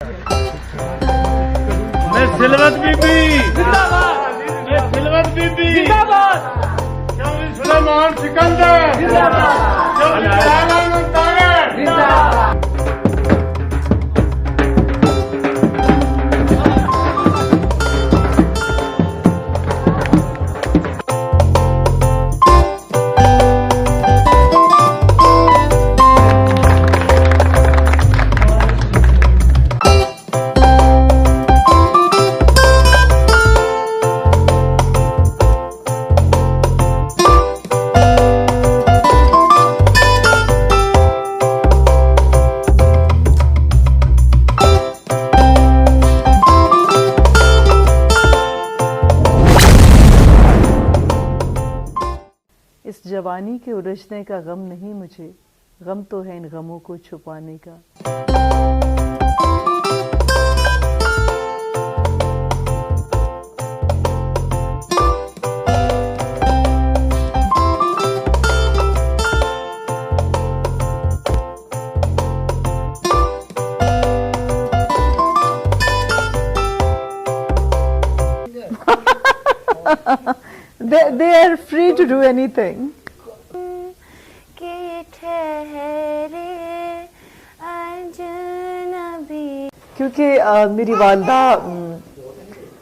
میں سلوت بی بی میں سلوت بی بی چودھری سلیمان سکندر چودھری سلیمان منتاگر اس جوانی کے الجھنے کا غم نہیں مجھے، غم تو ہے ان غموں کو چھپانے کا۔ They are free to do anything. کیونکہ میری والدہ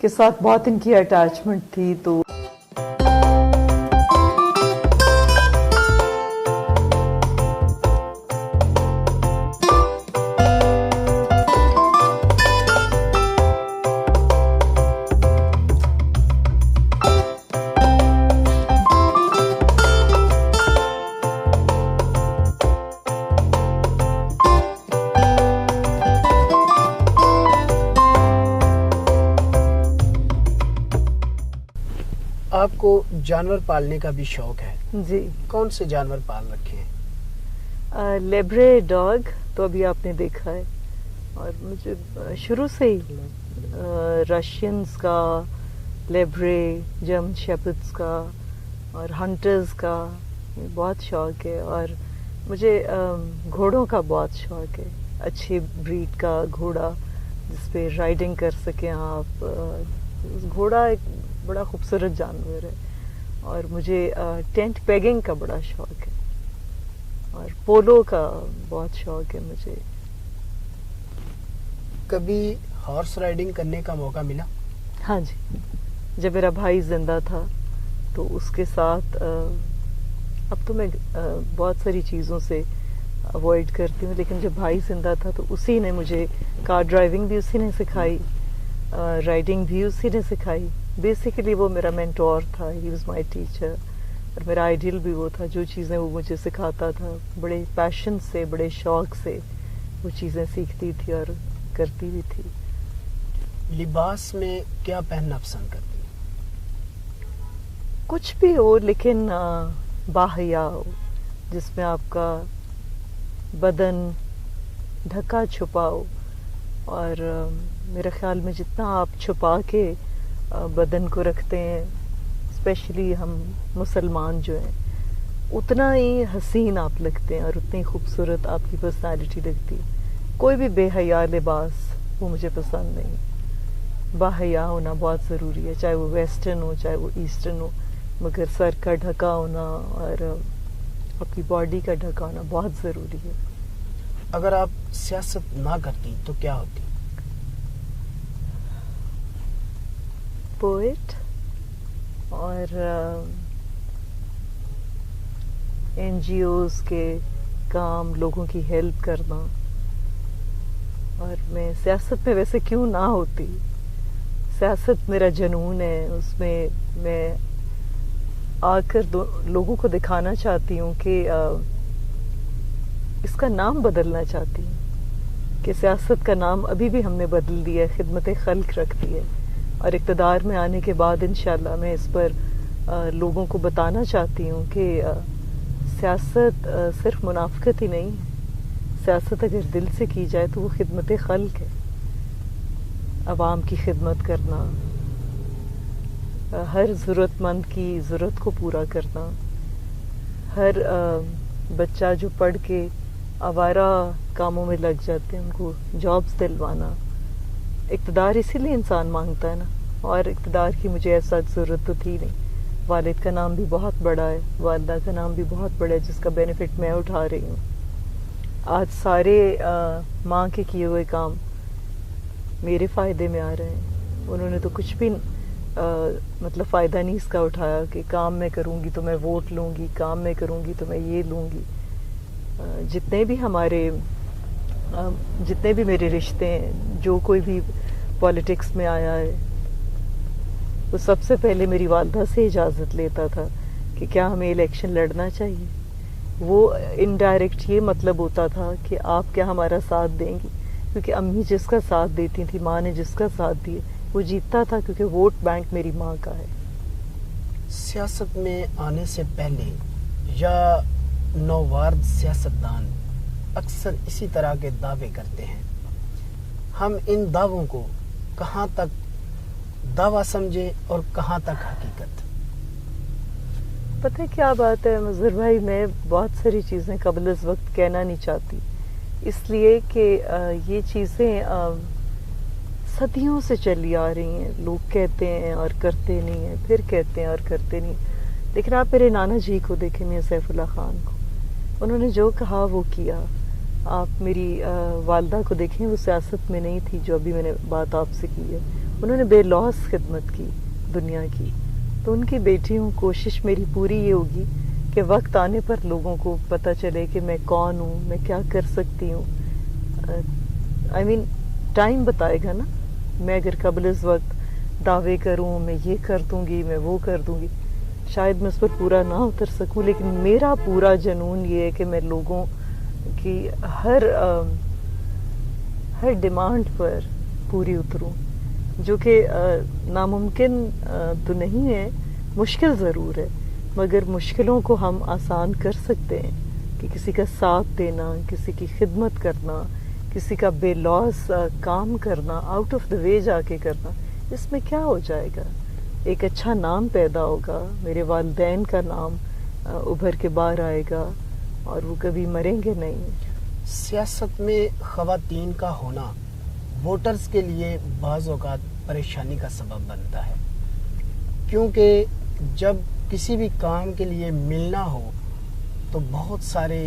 کے ساتھ بہت ان کی اٹیچمنٹ تھی تو آپ کو جانور پالنے کا بھی شوق ہے؟ جی۔ کون سے جانور پال رکھے ہیں؟ لیبرے ڈاگ تو ابھی آپ نے دیکھا ہے، اور مجھے شروع سے ہی رشینز کا، لیبرے، جرمن شیپرڈز کا اور ہنٹرز کا بہت شوق ہے، اور مجھے گھوڑوں کا بہت شوق ہے، اچھی بریڈ کا گھوڑا جس پہ رائڈنگ کر سکیں آپ۔ گھوڑا ایک بڑا خوبصورت جانور ہے، اور مجھے ٹینٹ پیگنگ کا بڑا شوق ہے، اور پولو کا بہت شوق ہے مجھے۔ کبھی ہارس رائڈنگ کرنے کا موقع ملا؟ ہاں جی، جب میرا بھائی زندہ تھا تو اس کے ساتھ اب تو میں بہت ساری چیزوں سے اوائڈ کرتی ہوں، لیکن جب بھائی زندہ تھا تو اسی نے مجھے کار ڈرائیونگ بھی اسی نے سکھائی، رائڈنگ بھی اسی نے سکھائی۔ بیسیکلی وہ میرا مینٹور تھا، ہی واز مائی ٹیچر، اور میرا آئیڈیل بھی وہ تھا۔ جو چیزیں وہ مجھے سکھاتا تھا بڑے پیشن سے، بڑے شوق سے وہ چیزیں سیکھتی تھی اور کرتی بھی تھی۔ لباس میں کیا پہننا پسند کرتی ہیں؟ کچھ بھی ہو لیکن باحیا ہو، جس میں آپ کا بدن ڈھکا چھپا ہو، اور میرے خیال میں جتنا آپ چھپا کے بدن کو رکھتے ہیں، اسپیشلی ہم مسلمان جو ہیں، اتنا ہی حسین آپ لگتے ہیں اور اتنی خوبصورت آپ کی پرسنالٹی لگتی ہے۔ کوئی بھی بے حیا لباس وہ مجھے پسند نہیں۔ باحیا ہونا بہت ضروری ہے، چاہے وہ ویسٹرن ہو چاہے وہ ایسٹرن ہو، مگر سر کا ڈھکا ہونا اور اپنی باڈی کا ڈھکا ہونا بہت ضروری ہے۔ اگر آپ سیاست نہ کرتی تو کیا ہوتی؟ پوئٹ اور NGOs کے کام، لوگوں کی ہیلپ کرنا۔ اور میں سیاست میں ویسے کیوں نہ ہوتی، سیاست میرا جنون ہے، اس میں میں آ کر لوگوں کو دکھانا چاہتی ہوں کہ اس کا نام بدلنا چاہتی ہوں، کہ سیاست کا نام ابھی بھی ہم نے بدل دیا ہے، خدمت خلق رکھ دی ہے، اور اقتدار میں آنے کے بعد انشاءاللہ میں اس پر لوگوں کو بتانا چاہتی ہوں کہ سیاست صرف منافقت ہی نہیں ہے، سیاست اگر دل سے کی جائے تو وہ خدمت خلق ہے، عوام کی خدمت کرنا، ہر ضرورت مند کی ضرورت کو پورا کرنا، ہر بچہ جو پڑھ کے آوارہ کاموں میں لگ جاتے ہیں ان کو جابز دلوانا، اقتدار اسی لیے انسان مانگتا ہے نا، اور اقتدار کی مجھے ایسا ضرورت تو تھی نہیں. والد کا نام بھی بہت بڑا ہے، والدہ کا نام بھی بہت بڑا ہے، جس کا بینیفٹ میں اٹھا رہی ہوں. آج سارے ماں کے کیے ہوئے کام میرے فائدے میں آ رہے ہیں. انہوں نے تو کچھ بھی مطلب فائدہ نہیں اس کا اٹھایا کہ کام میں کروں گی تو میں ووٹ لوں گی، کام میں کروں گی تو میں یہ لوں گی. جتنے بھی میرے رشتے ہیں، جو کوئی بھی پالیٹکس میں آیا ہے، وہ سب سے پہلے میری والدہ سے اجازت لیتا تھا کہ کیا ہمیں الیکشن لڑنا چاہیے. وہ انڈائریکٹ یہ مطلب ہوتا تھا کہ آپ کیا ہمارا ساتھ دیں گی، کیونکہ امی جس کا ساتھ دیتی تھی، ماں نے جس کا ساتھ دیے، وہ جیتتا تھا، کیونکہ ووٹ بینک میری ماں کا ہے. سیاست میں آنے سے پہلے یا نووارد سیاستدان اکثر اسی طرح کے دعوے کرتے ہیں. ہم ان دعووں کو کہاں تک دعویٰ سمجھیں اور کہاں تک حقیقت؟ پتہ ہے کیا بات ہے مظہر بھائی، میں بہت ساری چیزیں قبل از وقت کہنا نہیں چاہتی، اس لیے کہ یہ چیزیں صدیوں سے چلی آ رہی ہیں. لوگ کہتے ہیں اور کرتے نہیں ہیں، پھر کہتے ہیں اور کرتے نہیں. لیکن آپ میرے نانا جی کو دیکھیں، میاں سیف اللہ خان کو، انہوں نے جو کہا وہ کیا. آپ میری والدہ کو دیکھیں، وہ سیاست میں نہیں تھی، جو ابھی میں نے بات آپ سے کی ہے. انہوں نے بے لوث خدمت کی دنیا کی. تو ان کی بیٹی ہوں، کوشش میری پوری یہ ہوگی کہ وقت آنے پر لوگوں کو پتہ چلے کہ میں کون ہوں، میں کیا کر سکتی ہوں. ٹائم بتائے گا نا. میں اگر قبل از وقت دعوے کروں میں یہ کر دوں گی، میں وہ کر دوں گی، شاید میں اس پر پورا نہ اتر سکوں. لیکن میرا پورا جنون یہ ہے کہ میں لوگوں کی ہر ڈیمانڈ پر پوری اتروں، جو کہ ناممکن تو نہیں ہے، مشکل ضرور ہے، مگر مشکلوں کو ہم آسان کر سکتے ہیں. کہ کسی کا ساتھ دینا، کسی کی خدمت کرنا، کسی کا بے لوث کام کرنا، آؤٹ آف دا وے جا کے کرنا، اس میں کیا ہو جائے گا؟ ایک اچھا نام پیدا ہوگا، میرے والدین کا نام ابھر کے باہر آئے گا، اور وہ کبھی مریں گے نہیں. سیاست میں خواتین کا ہونا ووٹرز کے لیے بعض اوقات پریشانی کا سبب بنتا ہے، کیونکہ جب کسی بھی کام کے لیے ملنا ہو تو بہت سارے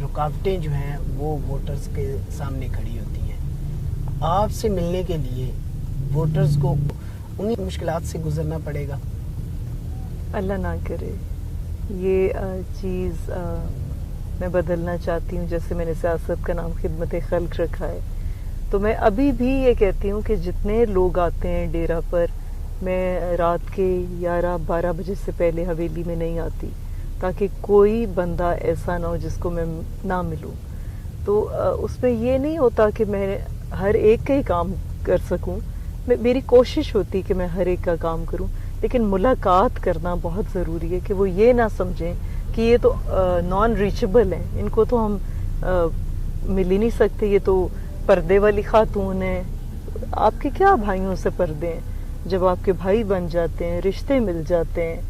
رکاوٹیں جو ہیں وہ ووٹرز کے سامنے کھڑی ہوتی ہیں. آپ سے ملنے کے لیے ووٹرز کو انہیں مشکلات سے گزرنا پڑے گا؟ اللہ نہ کرے یہ چیز میں بدلنا چاہتی ہوں. جیسے میں نے سیاست کا نام خدمت خلق رکھا ہے، تو میں ابھی بھی یہ کہتی ہوں کہ جتنے لوگ آتے ہیں ڈیرا پر، میں رات کے 11-12 بجے سے پہلے حویلی میں نہیں آتی، تاکہ کوئی بندہ ایسا نہ ہو جس کو میں نہ ملوں. تو اس میں یہ نہیں ہوتا کہ میں ہر ایک کا ہی کام کر سکوں. میری کوشش ہوتی کہ میں ہر ایک کا کام کروں، لیکن ملاقات کرنا بہت ضروری ہے کہ وہ یہ نہ سمجھیں کہ یہ تو نان ریچبل ہیں، ان کو تو ہم مل ہی نہیں سکتے، یہ تو پردے والی خاتون ہیں. آپ کے کیا بھائیوں سے پردے ہیں؟ جب آپ کے بھائی بن جاتے ہیں، رشتے مل جاتے ہیں،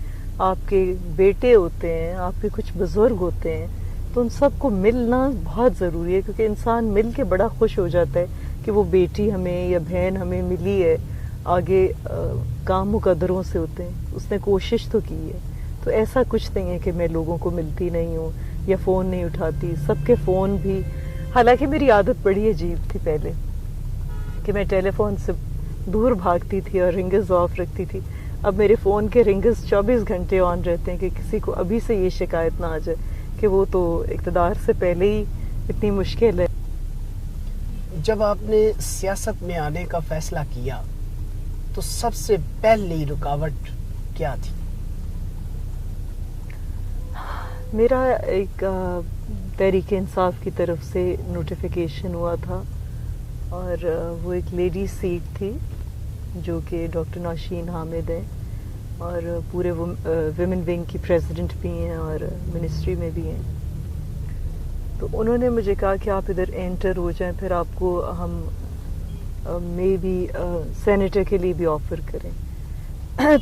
آپ کے بیٹے ہوتے ہیں، آپ کے کچھ بزرگ ہوتے ہیں، تو ان سب کو ملنا بہت ضروری ہے. کیونکہ انسان مل کے بڑا خوش ہو جاتا ہے کہ وہ بیٹی ہمیں یا بہن ہمیں ملی ہے. آگے کام مقدروں سے ہوتے ہیں، اس نے کوشش تو کی ہے. تو ایسا کچھ نہیں ہے کہ میں لوگوں کو ملتی نہیں ہوں یا فون نہیں اٹھاتی. سب کے فون بھی، حالانکہ میری عادت بڑی عجیب تھی پہلے کہ میں ٹیلی فون سے دور بھاگتی تھی اور رنگز آف رکھتی تھی. اب میرے فون کے رنگز 24 گھنٹے آن رہتے ہیں کہ کسی کو ابھی سے یہ شکایت نہ آ جائے کہ وہ تو اقتدار سے پہلے ہی اتنی مشکل ہے. جب آپ نے سیاست میں آنے کا فیصلہ کیا تو سب سے پہلی رکاوٹ کیا تھی؟ میرا ایک تحریک انصاف کی طرف سے نوٹیفیکیشن ہوا تھا، اور وہ ایک لیڈی سیٹ تھی جو کہ ڈاکٹر نوشین حامد ہیں، اور پورے ویمن ونگ کی پریزیڈنٹ بھی ہیں اور منسٹری میں بھی ہیں. تو انہوں نے مجھے کہا کہ آپ ادھر انٹر ہو جائیں، پھر آپ کو ہم مے بی سینیٹر کے لیے بھی آفر کریں.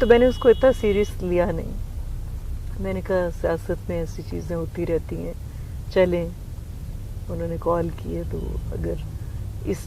تو میں نے اس کو اتنا سیریس لیا نہیں. میں نے کہا سیاست میں ایسی چیزیں ہوتی رہتی ہیں، چلیں. انہوں نے کال کی ہے، تو اگر اس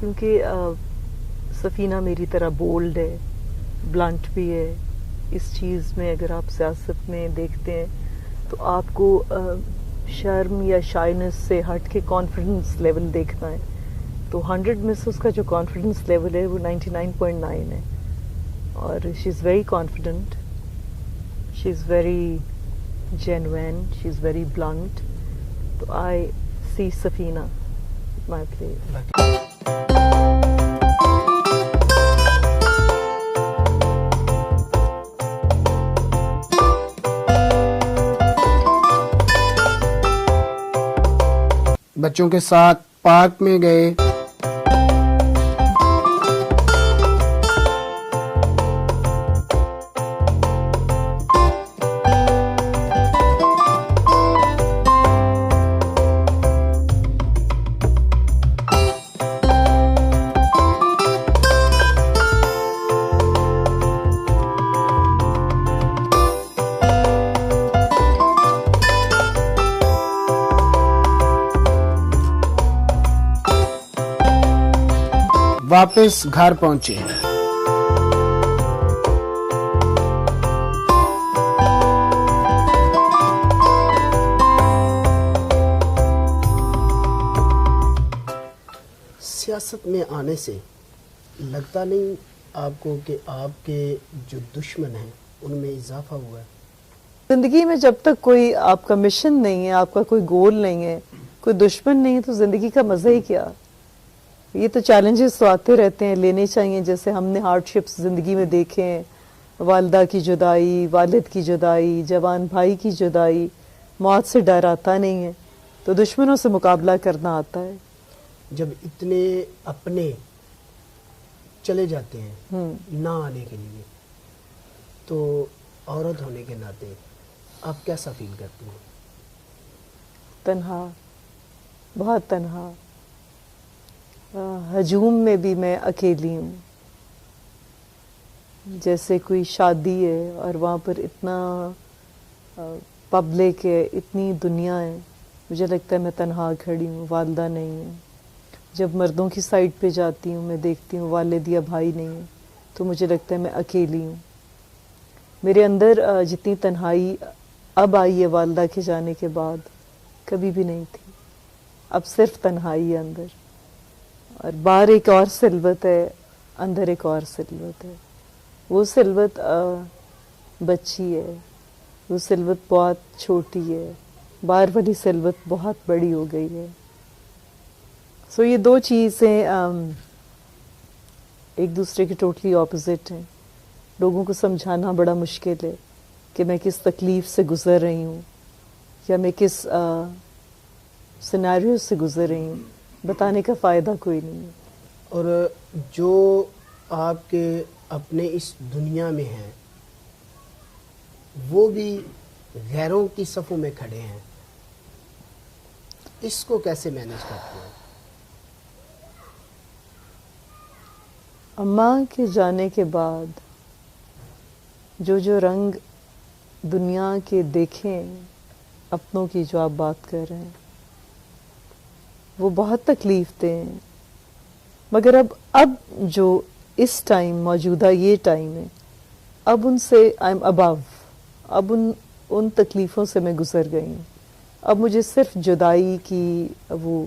کیونکہ سفینہ میری طرح بولڈ ہے، بلنٹ بھی ہے. اس چیز میں اگر آپ سیاست میں دیکھتے ہیں تو آپ کو شرم یا شائنس سے ہٹ کے کانفیڈنس لیول دیکھنا ہے. تو 100 میں سے اس کا جو کانفیڈنس لیول ہے وہ 99.9 ہے. اور she is very confident, she is very genuine, she is very blunt. تو I C Safina my place. بچوں کے ساتھ پارک میں گئے، واپس گھر پہنچے. سیاست میں آنے سے لگتا نہیں آپ کو کہ آپ کے جو دشمن ہیں ان میں اضافہ ہوا ہے؟ زندگی میں جب تک کوئی آپ کا مشن نہیں ہے، آپ کا کوئی گول نہیں ہے، کوئی دشمن نہیں ہے، تو زندگی کا مزہ ہی کیا. یہ تو چیلنجز تو آتے رہتے ہیں، لینے چاہیے. جیسے ہم نے ہارڈ شپس زندگی میں دیکھے ہیں، والدہ کی جدائی، والد کی جدائی، جوان بھائی کی جدائی. موت سے ڈر آتا نہیں ہے تو دشمنوں سے مقابلہ کرنا آتا ہے. جب اتنے اپنے چلے جاتے ہیں نہ آنے کے لیے، تو عورت ہونے کے ناطے آپ کیسا فیل کرتی ہیں؟ تنہا، بہت تنہا. ہجوم میں بھی میں اکیلی ہوں. جیسے کوئی شادی ہے اور وہاں پر اتنا پبلک ہے، اتنی دنیا ہے، مجھے لگتا ہے میں تنہا کھڑی ہوں، والدہ نہیں ہے. جب مردوں کی سائڈ پہ جاتی ہوں میں دیکھتی ہوں والد یا بھائی نہیں ہے، تو مجھے لگتا ہے میں اکیلی ہوں. میرے اندر جتنی تنہائی اب آئی ہے والدہ کے جانے کے بعد، کبھی بھی نہیں تھی. اب صرف تنہائی ہے اندر، اور باہر ایک اور سلوت ہے، اندر ایک اور سلوت ہے. وہ سلوت بچی ہے، وہ سلوت بہت چھوٹی ہے، باہر والی سلوت بہت بڑی ہو گئی ہے. سو یہ دو چیزیں ایک دوسرے کے ٹوٹلی اپوزٹ ہیں. لوگوں کو سمجھانا بڑا مشکل ہے کہ میں کس تکلیف سے گزر رہی ہوں یا میں کس سینیریو سے گزر رہی ہوں. بتانے کا فائدہ کوئی نہیں ہے. اور جو آپ کے اپنے اس دنیا میں ہیں وہ بھی غیروں کی صفوں میں کھڑے ہیں، اس کو کیسے مینیج کرتے ہیں؟ اماں کے جانے کے بعد جو رنگ دنیا کے دیکھیں اپنوں کی، جو آپ بات کر رہے ہیں، وہ بہت تکلیف دہ ہیں. مگر اب جو اس ٹائم موجودہ یہ ٹائم ہے، اب ان سے آئی ایم ابو. اب ان تکلیفوں سے میں گزر گئی ہوں. اب مجھے صرف جدائی کی وہ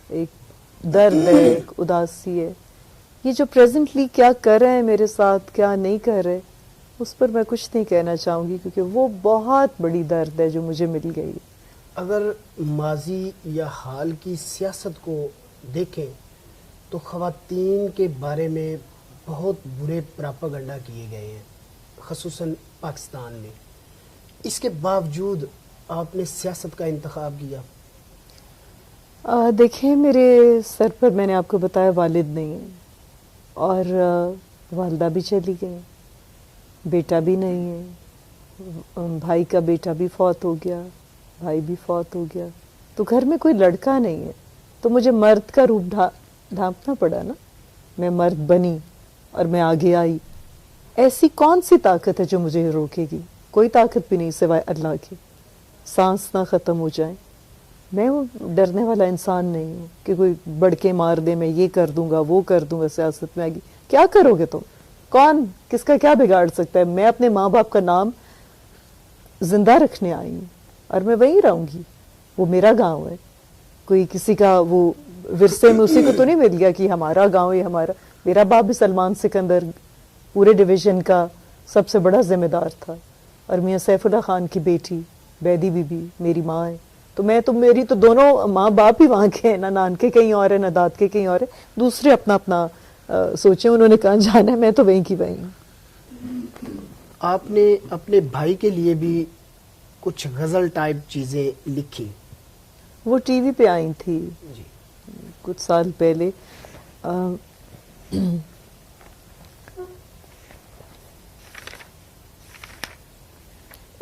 ایک درد ہے، ایک اداسی ہے. یہ جو پریزنٹلی کیا کر رہے ہیں میرے ساتھ، کیا نہیں کر رہے، اس پر میں کچھ نہیں کہنا چاہوں گی، کیونکہ وہ بہت بڑی درد ہے جو مجھے مل گئی. اگر ماضی یا حال کی سیاست کو دیکھیں تو خواتین کے بارے میں بہت برے پراپاگنڈا کیے گئے ہیں، خصوصاً پاکستان میں. اس کے باوجود آپ نے سیاست کا انتخاب کیا. دیکھیں، میرے سر پر میں نے آپ کو بتایا والد نہیں ہے، اور والدہ بھی چلی گئی، بیٹا بھی نہیں ہے، بھائی کا بیٹا بھی فوت ہو گیا، بھائی بھی فوت ہو گیا. تو گھر میں کوئی لڑکا نہیں ہے، تو مجھے مرد کا روپ ڈھانپنا پڑا نا. میں مرد بنی اور میں آگے آئی. ایسی کون سی طاقت ہے جو مجھے روکے گی؟ کوئی طاقت بھی نہیں سوائے اللہ کی. سانس نہ ختم ہو جائے، میں ڈرنے والا انسان نہیں ہوں کہ کوئی بڑھ کے مار دے، میں یہ کر دوں گا وہ کر دوں گا، سیاست میں آگے کیا کرو گے تم؟ کون کس کا کیا بگاڑ سکتا ہے؟ میں اپنے ماں باپ کا نام زندہ رکھنے آئی ہوں اور میں وہیں رہوں گی، وہ میرا گاؤں ہے، کوئی کسی کا وہ ورثے میں اسی کو تو نہیں مل گیا کہ ہمارا گاؤں یہ ہمارا. میرا باپ بھی سلمان سکندر پورے ڈویژن کا سب سے بڑا ذمہ دار تھا، اور میاں سیف اللہ خان کی بیٹی بیدی بی بی میری ماں ہے. تو میری تو دونوں ماں باپ ہی وہاں کے ہیں، نہ نانکے کہیں اور ہے نہ دادکے کہیں اور ہے. دوسرے اپنا اپنا سوچیں انہوں نے کہاں جانا ہے، میں تو وہیں کی وہیں ہوں. آپ نے اپنے بھائی کے لیے بھی کچھ غزل ٹائپ چیزیں لکھی. وہ ٹی وی پہ آئی تھی جی. کچھ سال پہلے.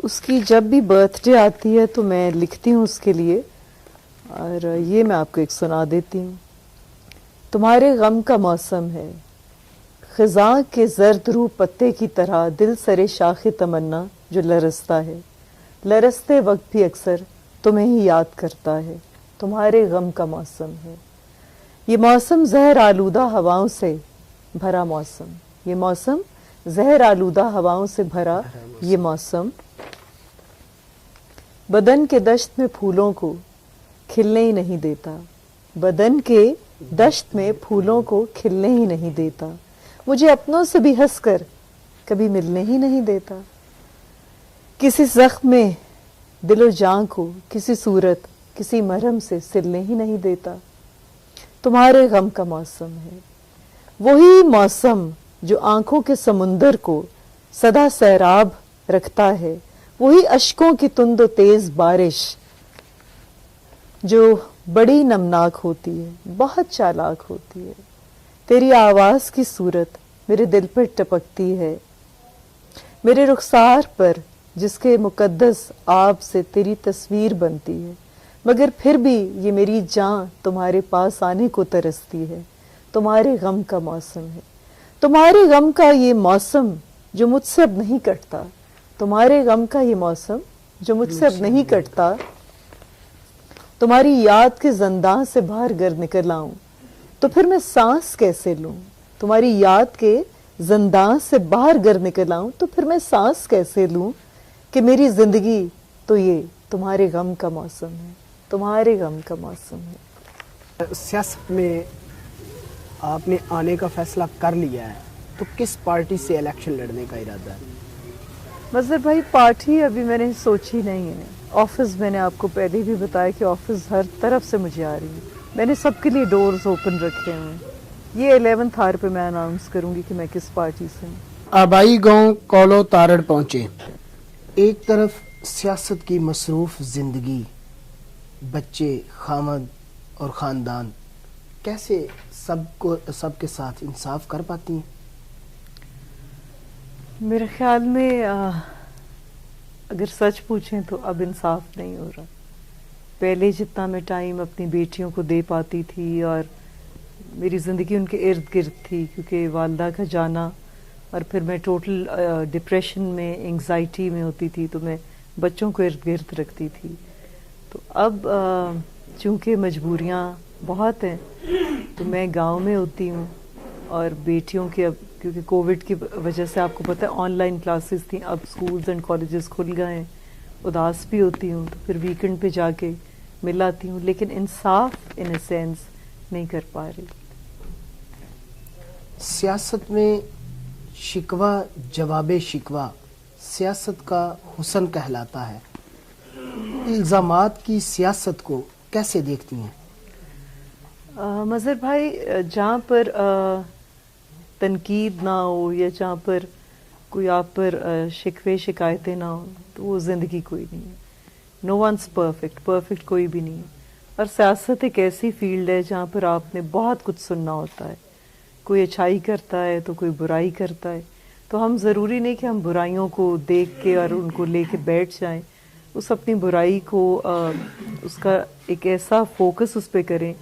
اس کی جب بھی برتھ ڈے آتی ہے تو میں لکھتی ہوں اس کے لیے، اور یہ میں آپ کو ایک سنا دیتی ہوں. تمہارے غم کا موسم ہے، خزاں کے زرد روح پتے کی طرح دل سرے شاخ تمنا جو لرزتا ہے، لرزتے وقت بھی اکثر تمہیں ہی یاد کرتا ہے. تمہارے غم کا موسم ہے، یہ موسم زہر آلودہ ہواؤں سے بھرا موسم، یہ موسم زہر آلودہ ہواؤں سے بھرا یہ موسم بدن کے دشت میں پھولوں کو کھلنے ہی نہیں دیتا، بدن کے دشت میں پھولوں کو کھلنے ہی نہیں دیتا، مجھے اپنوں سے بھی ہنس کر کبھی ملنے ہی نہیں دیتا، کسی زخم میں دل و جان کو کسی صورت کسی مرہم سے سلنے ہی نہیں دیتا. تمہارے غم کا موسم ہے، وہی موسم جو آنکھوں کے سمندر کو سدا سیراب رکھتا ہے، وہی اشکوں کی تند و تیز بارش جو بڑی نمناک ہوتی ہے، بہت چالاک ہوتی ہے. تیری آواز کی صورت میرے دل پر ٹپکتی ہے، میرے رخسار پر جس کے مقدس آب سے تیری تصویر بنتی ہے، مگر پھر بھی یہ میری جان تمہارے پاس آنے کو ترستی ہے. تمہارے غم کا موسم ہے، تمہارے غم کا یہ موسم جو مجھ سے اب نہیں کٹتا، تمہارے غم کا یہ موسم جو مجھ سے اب نہیں کٹتا. تمہاری یاد کے زنداں سے باہر گر نکل آؤں تو پھر میں سانس کیسے لوں، تمہاری یاد کے زنداں سے باہر گر نکل آؤں تو پھر میں سانس کیسے لوں، کہ میری زندگی تو یہ تمہارے غم کا موسم ہے، تمہارے غم کا موسم ہے. سیاست میں آپ نے آنے کا فیصلہ کر لیا ہے تو کس پارٹی سے الیکشن لڑنے کا ارادہ ہے؟ مظہر بھائی پارٹی ابھی میں نے سوچی نہیں ہے. آفس میں نے آپ کو پہلے بھی بتایا کہ آفس ہر طرف سے مجھے آ رہی ہے، میں نے سب کے لیے ڈورز اوپن رکھے ہیں. یہ 11 آر پہ میں اناؤنس کروں گی کہ میں کس پارٹی سے ہوں. آبائی گاؤں کولو تارڑ پہنچے. ایک طرف سیاست کی مصروف زندگی، بچے، خامد اور خاندان، کیسے سب کے ساتھ انصاف کر پاتی ہیں؟ میرے خیال میں اگر سچ پوچھیں تو اب انصاف نہیں ہو رہا. پہلے جتنا میں ٹائم اپنی بیٹیوں کو دے پاتی تھی اور میری زندگی ان کے ارد گرد تھی، کیونکہ والدہ کا جانا اور پھر میں ٹوٹل ڈپریشن میں، انگزائٹی میں ہوتی تھی، تو میں بچوں کو ارد گرد رکھتی تھی. تو اب چونکہ مجبوریاں بہت ہیں تو میں گاؤں میں ہوتی ہوں، اور بیٹیوں کے اب کیونکہ کووڈ کی وجہ سے آپ کو پتہ ہے آن لائن کلاسز تھیں، اب سکولز اینڈ کالجز کھل گئے ہیں. اداس بھی ہوتی ہوں تو پھر ویکنڈ پہ جا کے مل آتی ہوں، لیکن انصاف ان اے سینس نہیں کر پا رہی. سیاست میں شکوہ جواب شکوہ سیاست کا حسن کہلاتا ہے. الزامات کی سیاست کو کیسے دیکھتی ہیں؟ مظہر بھائی جہاں پر تنقید نہ ہو یا جہاں پر کوئی آپ پر شکوے شکایتیں نہ ہوں تو وہ زندگی کوئی نہیں ہے. نو ونس پرفیکٹ کوئی بھی نہیں ہے. اور سیاست ایک ایسی فیلڈ ہے جہاں پر آپ نے بہت کچھ سننا ہوتا ہے. کوئی اچھائی کرتا ہے تو کوئی برائی کرتا ہے، تو ہم ضروری نہیں کہ ہم برائیوں کو دیکھ کے اور ان کو لے کے بیٹھ جائیں. اس اپنی برائی کو اس کا ایک ایسا فوکس اس پہ کریں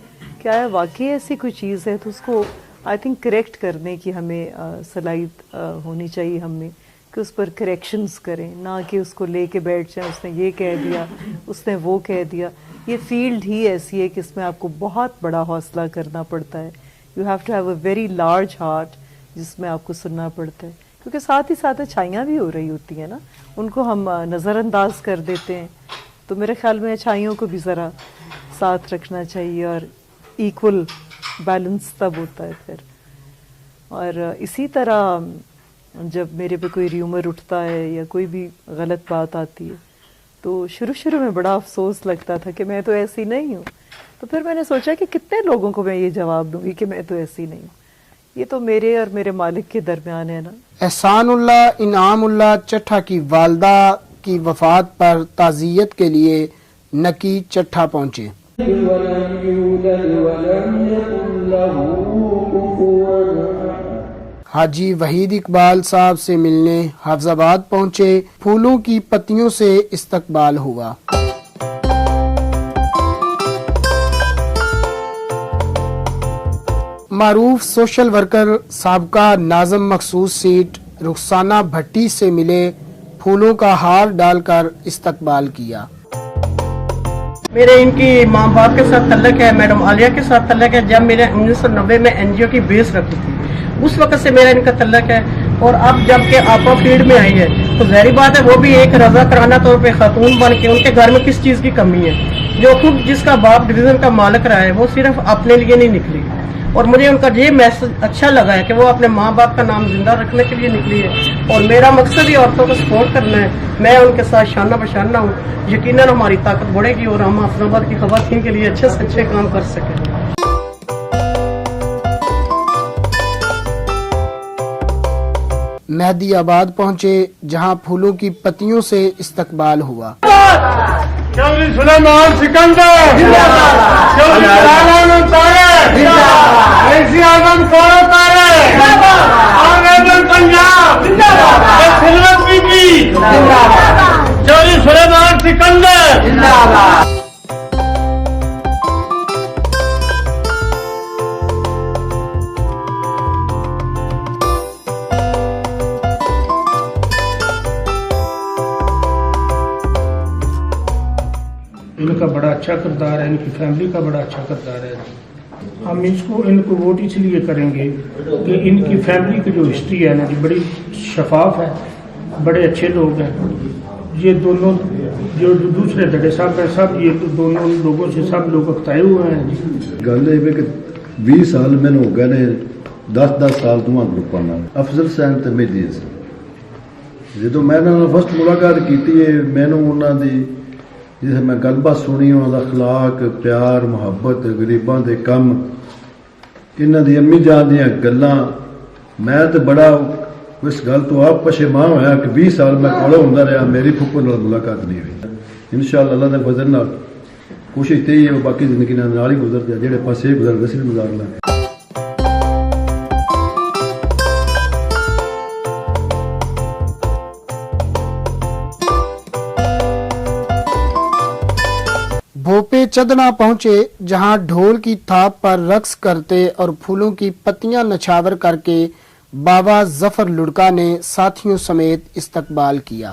کہ آیا واقعی ایسی کوئی چیز ہے، تو اس کو آئی تھنک کریکٹ کرنے کی ہمیں صلاحیت ہونی چاہیے ہم میں، کہ اس پر کریکشنز کریں، نہ کہ اس کو لے کے بیٹھ جائیں اس نے یہ کہہ دیا اس نے وہ کہہ دیا. یہ فیلڈ ہی ایسی ہے کہ اس میں آپ کو بہت بڑا حوصلہ کرنا پڑتا ہے. You have to have a very large heart جس میں آپ کو سننا پڑتا ہے, کیونکہ ساتھ ہی ساتھ اچھائیاں بھی ہو رہی ہوتی ہیں نا, ان کو ہم نظر انداز کر دیتے ہیں. تو میرے خیال میں اچھائیوں کو بھی ذرا ساتھ رکھنا چاہیے, اور ایکول بیلنس تب ہوتا ہے پھر. اور اسی طرح جب میرے پہ کوئی ریومر اٹھتا ہے یا کوئی بھی غلط بات آتی ہے تو شروع میں بڑا افسوس لگتا تھا کہ میں تو ایسی نہیں ہوں. تو پھر میں نے سوچا کہ کتنے لوگوں کو میں یہ جواب دوں گی کہ میں تو ایسی نہیں ہوں. یہ تو میرے اور میرے مالک کے درمیان ہے نا. احسان اللہ انعام اللہ چٹھا کی والدہ کی وفات پر تعزیت کے لیے نکی چٹھا پہنچے. حاجی وحید اقبال صاحب سے ملنے حافظ آباد پہنچے. پھولوں کی پتیوں سے استقبال ہوا. معروف سوشل ورکر سابقہ ناظم مخصوص سیٹ رخسانہ بھٹی سے ملے, پھولوں کا ہار ڈال کر استقبال کیا. میرے ان کی ماں باپ کے ساتھ تعلق ہے, میڈم عالیہ کے ساتھ تعلق ہے. جب میرے 1990 میں این جی او کی بیس رکھی تھی اس وقت سے میرا ان کا تعلق ہے. اور اب جب کہ آپا فیلڈ میں آئی ہے تو ظاہری بات ہے وہ بھی ایک رضا کرانہ طور پہ خاتون بن کے, ان کے گھر میں کس چیز کی کمی ہے. جو خود جس کا باپ ڈویژن کا مالک رہا ہے وہ صرف اپنے لیے نہیں نکلی, اور مجھے ان کا یہ میسج اچھا لگا ہے کہ وہ اپنے ماں باپ کا نام زندہ رکھنے کے لیے نکلی ہے. اور میرا مقصد ہی عورتوں کو سپورٹ کرنا ہے. میں ان کے ساتھ شانہ بشانہ ہوں. یقیناً ہماری طاقت بڑھے گی اور ہم حافظ آباد کی خواتین کے لیے اچھے سے اچھے کام کر سکیں. مہدی آباد پہنچے جہاں پھولوں کی پتیوں سے استقبال ہوا. چودھری سلیمان سکندر چودھری سلیمان طارق رئیس اعظم کورو طارق آنریبل پنجاب سلوت بی بی چودھری سلیمان سکندر. ان کا بڑا اچھا کردار ہے, ان کی فیملی کا بڑا اچھا کردار ہے. ہم ان کو ووٹ اس لیے کریں گے کہ ان کی فیملی کی جو ہسٹری ہے نا جی بڑی شفاف ہے, بڑے اچھے لوگ ہیں. یہ دونوں جو دوسرے دڑے صاحب ہیں سب یہ دونوں لوگوں سے سب لوگ اکتائے ہوئے ہیں جی. گل یہ کہ 20 سال میں ہو گئے نے 10 سال دونوں گروپاں نال افضل حسین تے مہدی حسین. جدوں میں انہاں نال فرسٹ ملاقات کیتی ہے مینوں انہاں دی جس میں گل بات سنی انہوں اخلاق پیار محبت غریباں دے کم انہاں دی امی جان دیاں گلاں میں تے بڑا اس گل تو آپ پشیمان ہویا کہ 20 سال میں کولے ہوندا رہا میری پھپھو نال ملاقات نہیں ہوئی. انشاءاللہ اللہ دے فضل نال کوشش تے ہے باقی زندگی نال ہی گزر جائے جڑے پاسے گزر ویسے بھی گزارنا. بھوپے چدنا پہنچے جہاں ڈھول کی تھاپ پر رقص کرتے اور پھولوں کی پتیاں نچھاور کر کے بابا ظفر لڑکا نے ساتھیوں سمیت استقبال کیا.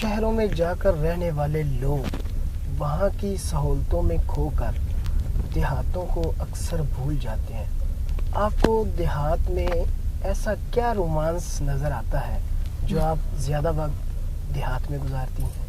شہروں میں جا کر رہنے والے لوگ وہاں کی سہولتوں میں کھو کر دیہاتوں کو اکثر بھول جاتے ہیں. آپ کو دیہات میں ایسا کیا رومانس نظر آتا ہے جو آپ زیادہ وقت دیہات میں گزارتی ہیں؟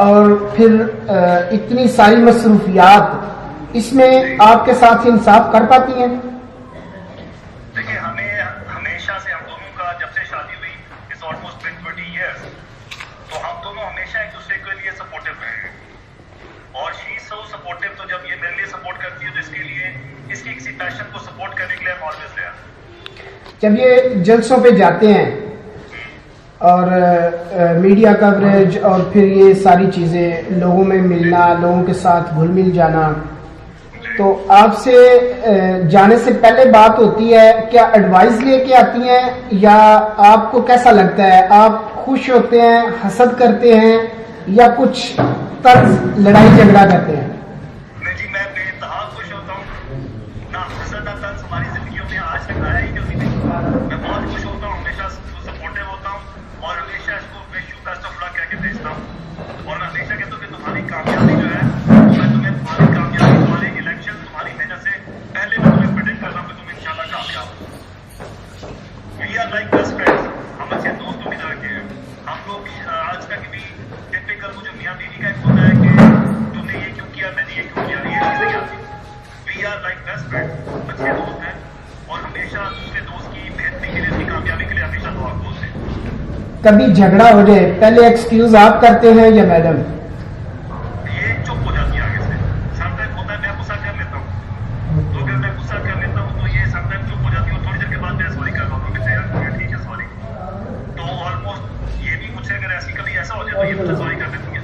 اور پھر اتنی ساری مصروفیات، اس میں آپ کے ساتھ انصاف کر پاتی ہیں؟ دیکھیں ہمیں ہمیشہ سے ہم دونوں کا جب سے شادی ہوئی اس آلموسٹ 20 ایئرس، تو ہم دونوں ہمیشہ ایک دوسرے کے لیے سپورٹیو رہے ہیں اور شی سو سپورٹیو. تو جب یہ میرے لیے سپورٹ کرتی ہے تو اس کے لیے اس کی کسی پیشن کو سپورٹ کرنے کے لیے ہم آلویز رہے ہیں. جب یہ جلسوں پہ جاتے ہیں اور میڈیا کوریج اور پھر یہ ساری چیزیں، لوگوں میں ملنا، لوگوں کے ساتھ گھل مل جانا، تو آپ سے جانے سے پہلے بات ہوتی ہے، کیا ایڈوائز لے کے آتی ہیں یا آپ کو کیسا لگتا ہے؟ آپ خوش ہوتے ہیں، حسد کرتے ہیں یا کچھ طرز لڑائی جھگڑا کرتے ہیں؟ نہیں جی، میں بے انتہا خوش ہوتا ہوں. نہ حسد نہ طنز ہماری زندگیوں میں آج تک آیا ہی کبھی نہیں. میں بہت خوش ہوتا ہوں، ہمیشہ سپورٹیو ہوتا ہوں اور ہمیشہ اس کو وش یو بیسٹ آف لک کہہ کے بھیجتا ہوں. اور میں ہمیشہ کہتا ہوں کہ تمہاری کامیابی جو ہے، میں تمہیں تمہاری کامیابی، تمہارے الیکشن، تمہاری محنت سے پہلے میں تمہیں پریڈکٹ کر رہا ہوں کہ تم انشاءاللہ کامیاب ہو. We are like best friends. ہم اچھے دوستوں کی طرح کے ہیں. ہم لوگ آج تک بھی ٹپیکل وہ جو میاں بیوی کا ایک ہوتا ہے کہ تم نے یہ کیوں کیا، میں نے یہ کیوں کیا، یہ چیزیں نہیں آتی. We are like best friend, اچھے دوست ہیں اور ہمیشہ دوسرے دوست کی بہتری کے لیے، اس کی کامیابی کے لیے ہمیشہ دعا بولتے ہیں. کبھی جھگڑا ہو جائے پہلے ایکسکیوز آپ کرتے ہیں یا میڈم؟ یہ چپ ہو جاتی ہے آگے سے. سم ٹائم ہوتا ہے میں غصہ کر لیتا ہوں، تو اگر میں غصہ کر لیتا ہوں تو یہ سم ٹائم چپ ہو جاتی ہے اور تھوڑی دیر کے بعد میں سوری کر رہا ہوں کہ یار ٹھیک ہے سوری. تو آلموسٹ یہ بھی مجھ سے اگر ایسی کبھی ایسا ہو جائے تو یہ مجھے سوری کر دیتی ہے.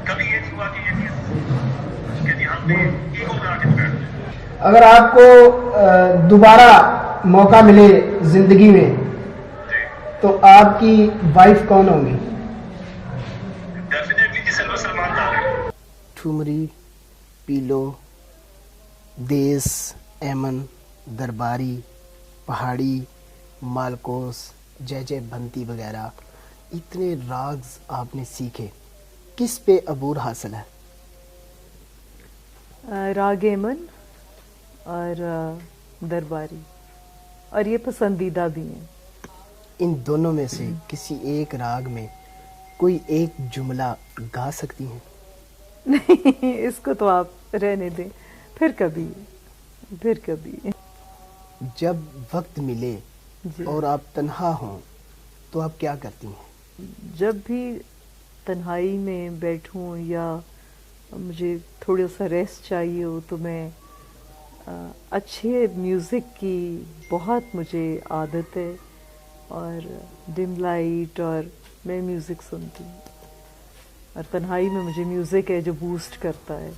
کبھی یہ نہیں ہوا کہ یہ چیز کہ جی ہم نے ایگو میں آ کے بیٹھ جائے. اگر آپ کو دوبارہ موقع ملے زندگی میں تو آپ کی وائف کون ہوں گی؟ ڈیفینیٹلی جی سلور سلمان خان. ٹھمری، پیلو، دیس، ایمن، درباری، پہاڑی، مالکوس، جے جے بنتی وغیرہ اتنے راگز آپ نے سیکھے، کس پہ عبور حاصل ہے؟ راگ ایمن اور درباری، اور یہ پسندیدہ بھی ہیں. ان دونوں میں سے کسی ایک راگ میں کوئی ایک جملہ گا سکتی ہیں؟ نہیں، اس کو تو آپ رہنے دیں، پھر کبھی. جب وقت ملے جی. اور آپ تنہا ہوں تو آپ کیا کرتی ہیں؟ جب بھی تنہائی میں بیٹھوں یا مجھے تھوڑا سا ریسٹ چاہیے ہو تو میں اچھے میوزک کی بہت مجھے عادت ہے اور ڈم لائٹ، اور میں میوزک سنتی ہوں اور تنہائی میں مجھے میوزک ہے جو بوسٹ کرتا ہے.